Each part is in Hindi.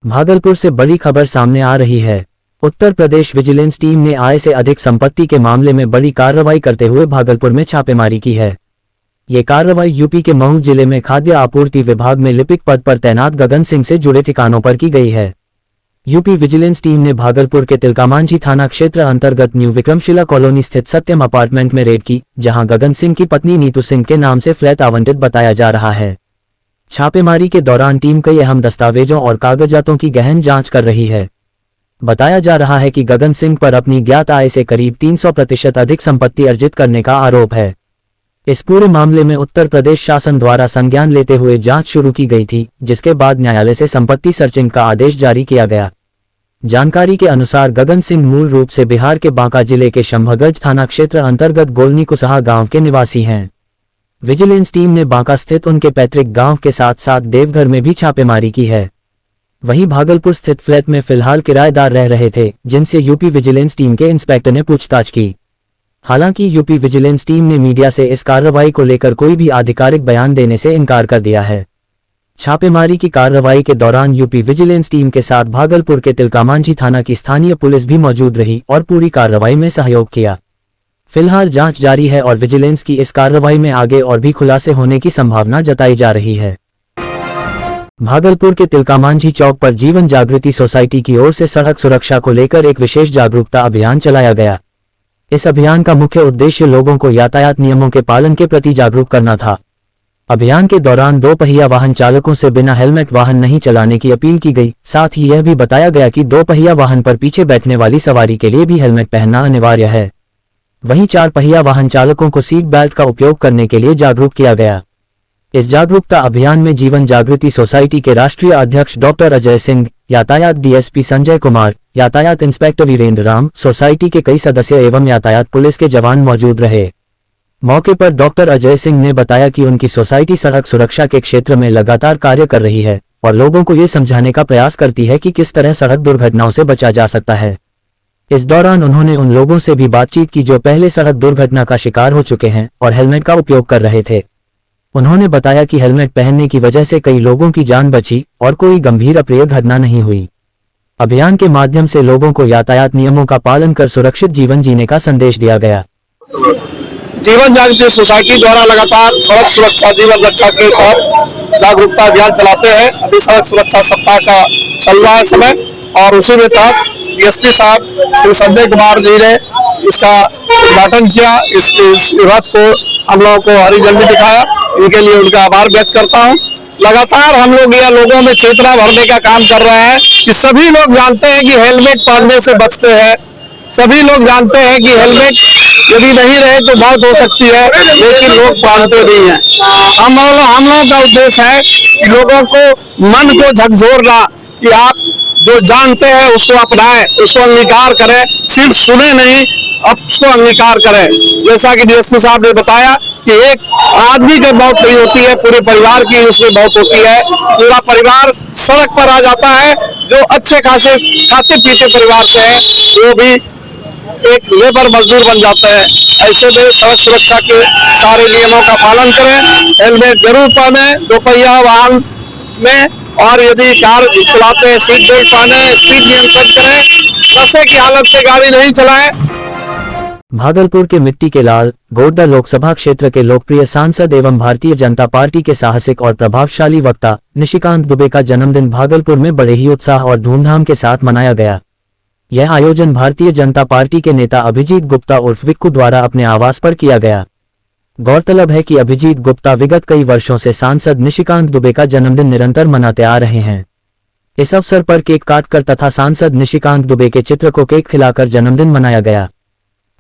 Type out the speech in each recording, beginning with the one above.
भागलपुर से बड़ी खबर सामने आ रही है। उत्तर प्रदेश विजिलेंस टीम ने आय से अधिक संपत्ति के मामले में बड़ी कार्रवाई करते हुए भागलपुर में छापेमारी की है। ये कार्रवाई यूपी के मऊ जिले में खाद्य आपूर्ति विभाग में लिपिक पद पर तैनात गगन सिंह से जुड़े ठिकानों पर की गई है। यूपी विजिलेंस टीम ने भागलपुर के तिलकामांझी थाना क्षेत्र अंतर्गत न्यू विक्रमशिला कॉलोनी स्थित सत्यम अपार्टमेंट में रेड की, जहां गगन सिंह की पत्नी नीतू सिंह के नाम से फ्लैट आवंटित बताया जा रहा है। छापेमारी के दौरान टीम कई अहम दस्तावेजों और कागजातों की गहन जांच कर रही है। बताया जा रहा है कि गगन सिंह पर अपनी ज्ञात आय से करीब 300% अधिक संपत्ति अर्जित करने का आरोप है। इस पूरे मामले में उत्तर प्रदेश शासन द्वारा संज्ञान लेते हुए जांच शुरू की गई थी, जिसके बाद न्यायालय से संपत्ति सर्चिंग का आदेश जारी किया गया। जानकारी के अनुसार गगन सिंह मूल रूप से बिहार के बांका जिले के शंभगंज थाना क्षेत्र अंतर्गत गोलनी कुसहा गांव के निवासी हैं। विजिलेंस टीम ने बांका स्थित उनके पैतृक गांव के साथ साथ देवघर में भी छापेमारी की है। वहीं भागलपुर स्थित फ्लैट में फिलहाल किराएदार रह रहे थे, जिनसे यूपी विजिलेंस टीम के इंस्पेक्टर ने पूछताछ की। हालांकि यूपी विजिलेंस टीम ने मीडिया से इस कार्रवाई को लेकर कोई भी आधिकारिक बयान देने से इनकार कर दिया है। छापेमारी की कार्रवाई के दौरान यूपी विजिलेंस टीम के साथ भागलपुर के तिलकामांझी थाना की स्थानीय पुलिस भी मौजूद रही और पूरी कार्रवाई में सहयोग किया। फिलहाल जांच जारी है और विजिलेंस की इस कार्रवाई में आगे और भी खुलासे होने की संभावना जताई जा रही है। भागलपुर के तिलकामांझी चौक पर जीवन जागृति सोसाइटी की ओर से सड़क सुरक्षा को लेकर एक विशेष जागरूकता अभियान चलाया गया। इस अभियान का मुख्य उद्देश्य लोगों को यातायात नियमों के पालन के प्रति जागरूक करना था। अभियान के दौरान 2 पहिया वाहन चालकों से बिना हेलमेट वाहन नहीं चलाने की अपील की गई। साथ ही यह भी बताया गया कि 2 पहिया वाहन पर पीछे बैठने वाली सवारी के लिए भी हेलमेट पहनना अनिवार्य है। वहीं 4 पहिया वाहन चालकों को सीट बेल्ट का उपयोग करने के लिए जागरूक किया गया। इस जागरूकता अभियान में जीवन जागृति सोसाइटी के राष्ट्रीय अध्यक्ष डॉक्टर अजय सिंह, यातायात डीएसपी संजय कुमार, यातायात इंस्पेक्टर वीरेंद्र राम, सोसाइटी के कई सदस्य एवं यातायात पुलिस के जवान मौजूद रहे। मौके पर डॉक्टर अजय सिंह ने बताया कि उनकी सोसाइटी सड़क सुरक्षा के क्षेत्र में लगातार कार्य कर रही है और लोगों को ये समझाने का प्रयास करती है कि किस तरह सड़क दुर्घटनाओं से बचा जा सकता है। इस दौरान उन्होंने उन लोगों से भी बातचीत की जो पहले सड़क दुर्घटना का शिकार हो चुके हैं और हेलमेट का उपयोग कर रहे थे। उन्होंने बताया कि हेलमेट पहनने की वजह से कई लोगों की जान बची और कोई गंभीर अप्रिय घटना नहीं हुई। अभियान के माध्यम से लोगों को यातायात नियमों का पालन कर सुरक्षित जीवन जीने का संदेश दिया गया। जीवन जागृति सोसाइटी द्वारा लगातार सड़क सुरक्षा जीवन रक्षा के तहत जागरूकता अभियान चलाते हैं। अभी सड़क सुरक्षा सप्ताह का चल रहा है समय, और उसी में तहत डीएसपी साहब श्री संजय कुमार जी ने इसका उद्घाटन किया। इस रथ को हम लोगों को हरी झंडी दिखाया, इनके लिए उनका आभार व्यक्त करता हूँ। लगातार हम लोग यह लोगों में चेतना भरने का काम कर रहे हैं कि सभी लोग जानते हैं कि हेलमेट पहनने से बचते हैं। सभी लोग जानते हैं कि हेलमेट यदि नहीं रहे तो मौत हो सकती है, लेकिन लोग पहनते नहीं हैं। हम लोगों का उद्देश्य है कि लोगों को मन को झकझोरना कि आप जो जानते हैं उसको अपनाएं, उसको अंगीकार करें, सिर्फ सुने नहीं, अब उसको अंगीकार करें। जैसा कि डीएसपी साहब ने बताया कि एक आदमी की मौत नहीं होती है, पूरे परिवार की उसमें मौत होती है। पूरा परिवार सड़क पर आ जाता है। जो अच्छे खासे खाते पीते परिवार से है वो भी एक लेबर मजदूर बन जाते हैं। ऐसे में सड़क सुरक्षा के सारे नियमों का पालन करें, हेलमेट जरूर पहने 2 पहिया वाहन में, और यदि कार चलाते हैं सीट बेल्ट पहने, स्पीड नियंत्रण करें, नशे की हालत में गाड़ी नहीं चलाएं। भागलपुर के मिट्टी के लाल गोड्डा लोकसभा क्षेत्र के लोकप्रिय सांसद एवं भारतीय जनता पार्टी के साहसिक और प्रभावशाली वक्ता निशिकांत दुबे का जन्मदिन भागलपुर में बड़े ही उत्साह और धूमधाम के साथ मनाया गया। यह आयोजन भारतीय जनता पार्टी के नेता अभिजीत गुप्ता उर्फ विक्कू द्वारा अपने आवास पर किया गया। गौरतलब है कि अभिजीत गुप्ता विगत कई वर्षों से सांसद निशिकांत दुबे का जन्मदिन निरंतर मनाते आ रहे हैं। इस अवसर पर केक काटकर तथा सांसद निशिकांत दुबे के चित्र को केक खिलाकर जन्मदिन मनाया गया।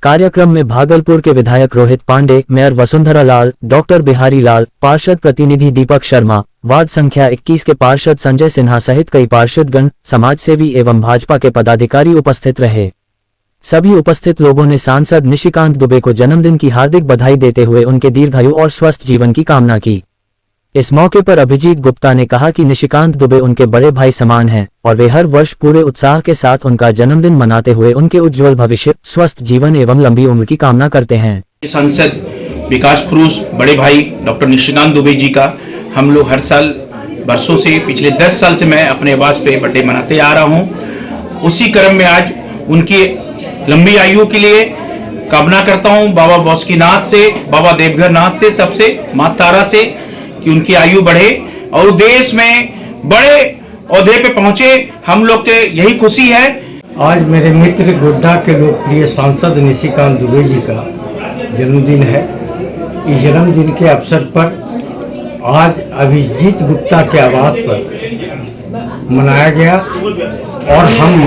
कार्यक्रम में भागलपुर के विधायक रोहित पांडे, मेयर वसुंधरा लाल, डॉक्टर बिहारी लाल, पार्षद प्रतिनिधि दीपक शर्मा, वार्ड संख्या 21 के पार्षद संजय सिन्हा सहित कई पार्षदगण, समाजसेवी एवं भाजपा के पदाधिकारी उपस्थित रहे। सभी उपस्थित लोगों ने सांसद निशिकांत दुबे को जन्मदिन की हार्दिक बधाई देते हुए उनके दीर्घायु और स्वस्थ जीवन की कामना की। इस मौके पर अभिजीत गुप्ता ने कहा कि निशिकांत दुबे उनके बड़े भाई समान हैं और वे हर वर्ष पूरे उत्साह के साथ उनका जन्मदिन मनाते हुए उनके उज्जवल भविष्य, स्वस्थ जीवन एवं लंबी उम्र की कामना करते हैं। सांसद विकास पुरुष बड़े भाई डॉक्टर निशिकांत दुबे जी का हम लोग हर साल वर्षों से, पिछले 10 साल से मैं अपने आवास पे बर्थडे मनाते आ रहा हूँ। उसी क्रम में आज उनकी लंबी आयु के लिए कामना करता हूँ बाबा बासुकीनाथ से, बाबा देवघर नाथ से, सबसे, माता तारा से, कि उनकी आयु बढ़े और देश में बड़े ओहदे पे पहुंचे। हम लोग के यही खुशी है। आज मेरे मित्र गोड्डा के लोकप्रिय सांसद निशिकांत दुबे जी का जन्मदिन है। इस जन्मदिन के अवसर पर आज अभिजीत गुप्ता के आवास पर मनाया गया और हम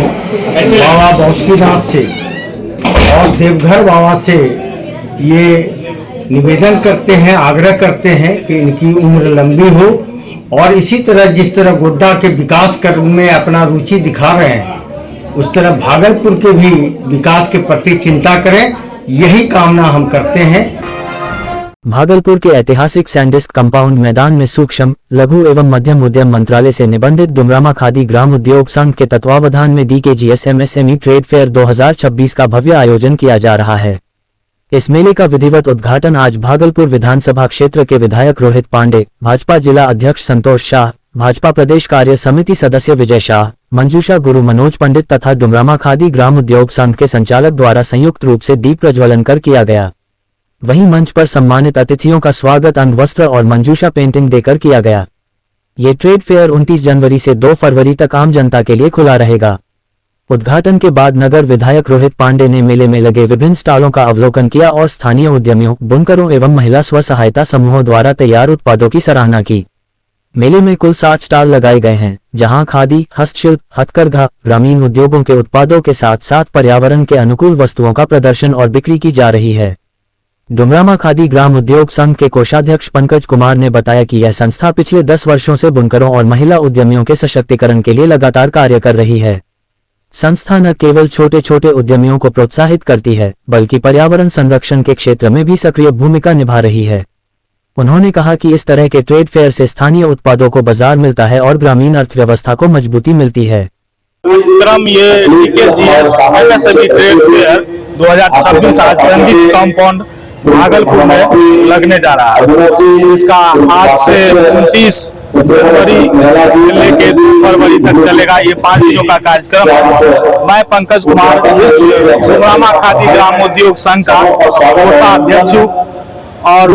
बाबा बासुकीनाथ से और देवघर बाबा से ये निवेदन करते हैं, आग्रह करते हैं कि इनकी उम्र लंबी हो और इसी तरह जिस तरह गोड्डा के विकास कार्य में अपना रुचि दिखा रहे हैं उस तरह भागलपुर के भी विकास के प्रति चिंता करें, यही कामना हम करते हैं। भागलपुर के ऐतिहासिक सैंडिस्क कंपाउंड मैदान में सूक्ष्म, लघु एवं मध्यम उद्यम मंत्रालय से निबंधित डुमरामा खादी ग्राम उद्योग संघ के तत्वावधान में DKGS MSME ट्रेड फेयर 2026 का भव्य आयोजन किया जा रहा है। इस मेले का विधिवत उद्घाटन आज भागलपुर विधानसभा क्षेत्र के विधायक रोहित पांडे, भाजपा जिला अध्यक्ष संतोष शाह, भाजपा प्रदेश कार्य समिति सदस्य विजय शाह, मंजूषा गुरु, मनोज पंडित तथा डुमरामा खादी ग्राम उद्योग संघ के संचालक द्वारा संयुक्त रूप से दीप प्रज्वलन कर किया गया। वहीं मंच पर सम्मानित अतिथियों का स्वागत अंग वस्त्र और मंजूषा पेंटिंग देकर किया गया। ये ट्रेड फेयर 29 जनवरी से 2 फरवरी तक आम जनता के लिए खुला रहेगा। उद्घाटन के बाद नगर विधायक रोहित पांडे ने मेले में लगे विभिन्न स्टॉलों का अवलोकन किया और स्थानीय उद्यमियों, बुनकरों एवं महिला स्व सहायता समूहों द्वारा तैयार उत्पादों की सराहना की। मेले में कुल 60 स्टॉल लगाए गए हैं, जहां खादी, हस्तशिल्प, हथकरघा, ग्रामीण उद्योगों के उत्पादों के साथ साथ पर्यावरण के अनुकूल वस्तुओं का प्रदर्शन और बिक्री की जा रही है। डुमरामा खादी ग्राम उद्योग संघ के कोषाध्यक्ष पंकज कुमार ने बताया कि यह संस्था पिछले 10 वर्षों से बुनकरों और महिला उद्यमियों के सशक्तिकरण के लिए लगातार कार्य कर रही है। संस्था न केवल छोटे छोटे उद्यमियों को प्रोत्साहित करती है, बल्कि पर्यावरण संरक्षण के क्षेत्र में भी सक्रिय भूमिका निभा रही है। उन्होंने कहा कि इस तरह के ट्रेड फेयर से स्थानीय उत्पादों को बाजार मिलता है और ग्रामीण अर्थव्यवस्था को मजबूती मिलती है। इस क्रम ये DKGS MSME ट्रेड फेयर 2026 आज सैंडिस्क कंपाउंड भागलपुर में लगने जा रहा है। इसका आज से 29 जनवरी से लेके 2 फरवरी तक चलेगा। ये 5 दिनों का कार्यक्रम है। मैं पंकज कुमार, इस डुमरामा खादी ग्राम उद्योग संघ का कोषाध्यक्ष हूँ और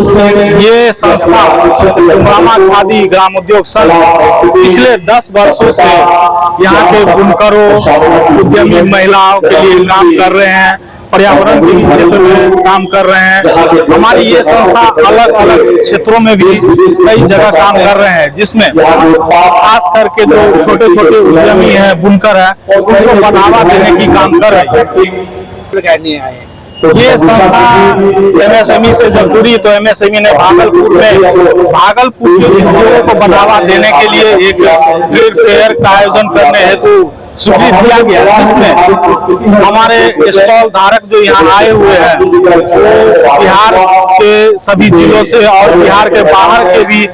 ये संस्था डुमरामा खादी ग्राम उद्योग संघ पिछले 10 वर्षों से यहाँ के बुनकरों, उद्यमी महिलाओं के लिए काम कर रहे हैं, पर्यावरण के क्षेत्र में काम कर रहे हैं। हमारी ये संस्था अलग अलग क्षेत्रों में भी कई जगह काम कर रहे हैं, जिसमें खास करके जो छोटे छोटे उद्यमी हैं, बुनकर हैं, उनको बढ़ावा देने की काम कर रही है। ये संस्था MSME से जब जुड़ी तो MSME ने भागलपुर के उद्योगों को बढ़ावा देने के लिए एक ट्रेड फेयर का आयोजन करने हेतु स्वीकृत किया गया, जिसमें हमारे स्टॉल धारक जो यहाँ आए हुए हैं वो बिहार के सभी जिलों से और बिहार के बाहर के भी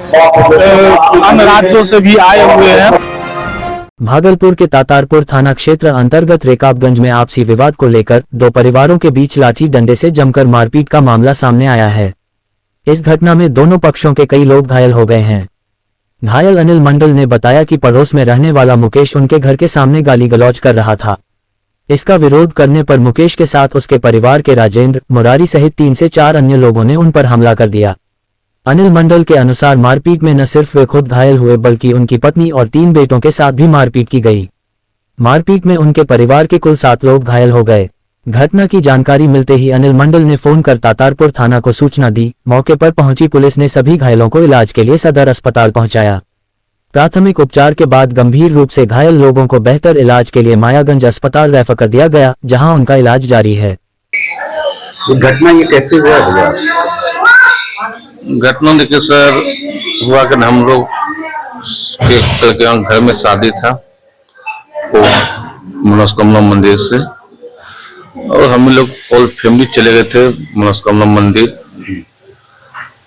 अन्य राज्यों से भी आए हुए हैं। भागलपुर के तातारपुर थाना क्षेत्र अंतर्गत रेकाबगंज में आपसी विवाद को लेकर 2 परिवारों के बीच लाठी डंडे से जमकर मारपीट का मामला सामने आया है। इस घटना में दोनों पक्षों के कई लोग घायल हो गए हैं। घायल अनिल मंडल ने बताया कि पड़ोस में रहने वाला मुकेश उनके घर के सामने गाली गलौज कर रहा था। इसका विरोध करने पर मुकेश के साथ उसके परिवार के राजेंद्र, मुरारी सहित 3 से 4 अन्य लोगों ने उन पर हमला कर दिया। अनिल मंडल के अनुसार मारपीट में न सिर्फ वे खुद घायल हुए बल्कि उनकी पत्नी और 3 बेटों के साथ भी मारपीट की गई। मारपीट में उनके परिवार के कुल 7 लोग घायल हो गए। घटना की जानकारी मिलते ही अनिल मंडल ने फोन कर तातारपुर थाना को सूचना दी। मौके पर पहुंची पुलिस ने सभी घायलों को इलाज के लिए सदर अस्पताल पहुंचाया। प्राथमिक उपचार के बाद गंभीर रूप से घायल लोगों को बेहतर इलाज के लिए मायागंज अस्पताल रेफर कर दिया गया, जहां उनका इलाज जारी है। घटना ये कैसे हुआ भैया? घटना देखिए सर, हुआ कि हम लोग के घर में शादी था वो मनोकामना मंदिर से, और हम लोग ऑल फैमिली चले गए थे मनोकामना मंदिर।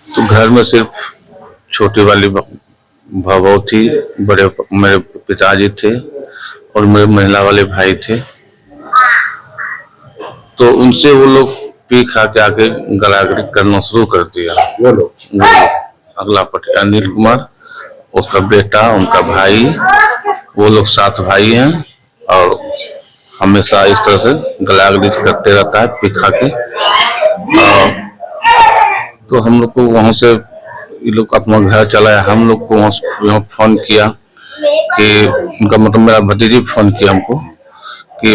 तो घर में सिर्फ छोटी वाली भाव थी, बड़े मेरे पिताजी थे और मेरे महिला वाले भाई थे। तो उनसे वो लोग पी खा के आके गलागली करना शुरू कर दिया। वो लोग अगला पटिया अनिल कुमार उसका बेटा, उनका भाई, वो लोग 7 भाई हैं और हमेशा इस तरह से गलागलिच करते रहता है पी खा के। तो हम लोग को वहां से ये लोग अपना घर चलाया, हम लोग को वहां से फोन किया कि उनका मतलब मेरा भतीजी फोन किया हमको कि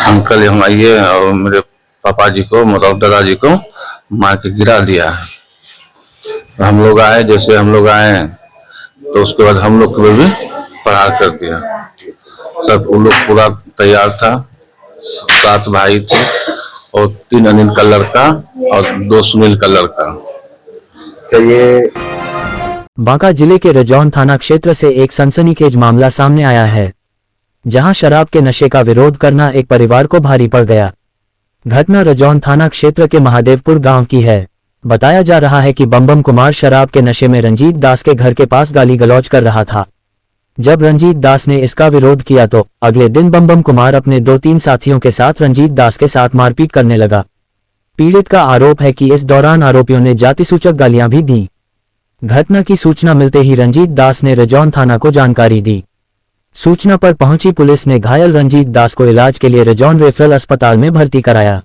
अंकल यहाँ आइए और मेरे पापा जी को मतलब दादाजी को मार के गिरा दिया है। तो हम लोग आए, जैसे हम लोग आए तो उसके बाद हम लोग को भी प्रहार कर दिया। सब वो लोग पूरा तैयार था, 7 भाई थे और 3 अनिल का लड़का और 2 सुनील का लड़का। चाहिए बांका जिले के रजौन थाना क्षेत्र से एक सनसनीखेज मामला सामने आया है, जहां शराब के नशे का विरोध करना एक परिवार को भारी पड़ गया। घटना रजौन थाना क्षेत्र के महादेवपुर गांव की है। बताया जा रहा है कि बम्बम कुमार शराब के नशे में रंजीत दास के घर के पास गाली गलौज कर रहा था। जब रंजीत दास ने इसका विरोध किया तो अगले दिन बम्बम कुमार अपने 2-3 साथियों के साथ रंजीत दास के साथ मारपीट करने लगा। पीड़ित का आरोप है कि इस दौरान आरोपियों ने जातिसूचक गालियां भी दी। घटना की सूचना मिलते ही रंजीत दास ने रजौन थाना को जानकारी दी। सूचना पर पहुंची पुलिस ने घायल रंजीत दास को इलाज के लिए रजौन रेफरल अस्पताल में भर्ती कराया,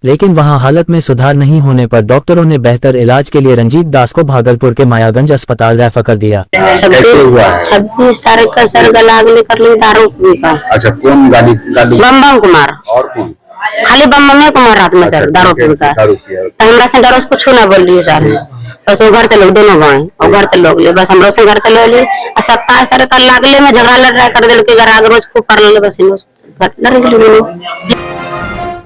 लेकिन वहां हालत में सुधार नहीं होने पर डॉक्टरों ने बेहतर इलाज के लिए रंजीत दास को भागलपुर के मायागंज अस्पताल रेफर कर दिया। 26 तारीख का सर गलागली कर ली दारू पी का। अच्छा, कौन गाली गाली? बम्बम कुमार। और कौन? खाली बम्बम कुमार रात में सर दारू पी का। तो हमरा से डर उसको छू ना बोल लिए सर, बस वो घर से लोग दोनों गए और घर से लोग ले, बस हम से घर चले लिए। 27 तारीख का लागले में झगड़ा लड़ रहा कर दिल के घर आगे रोज खूब कर ले, बस लड़ गए।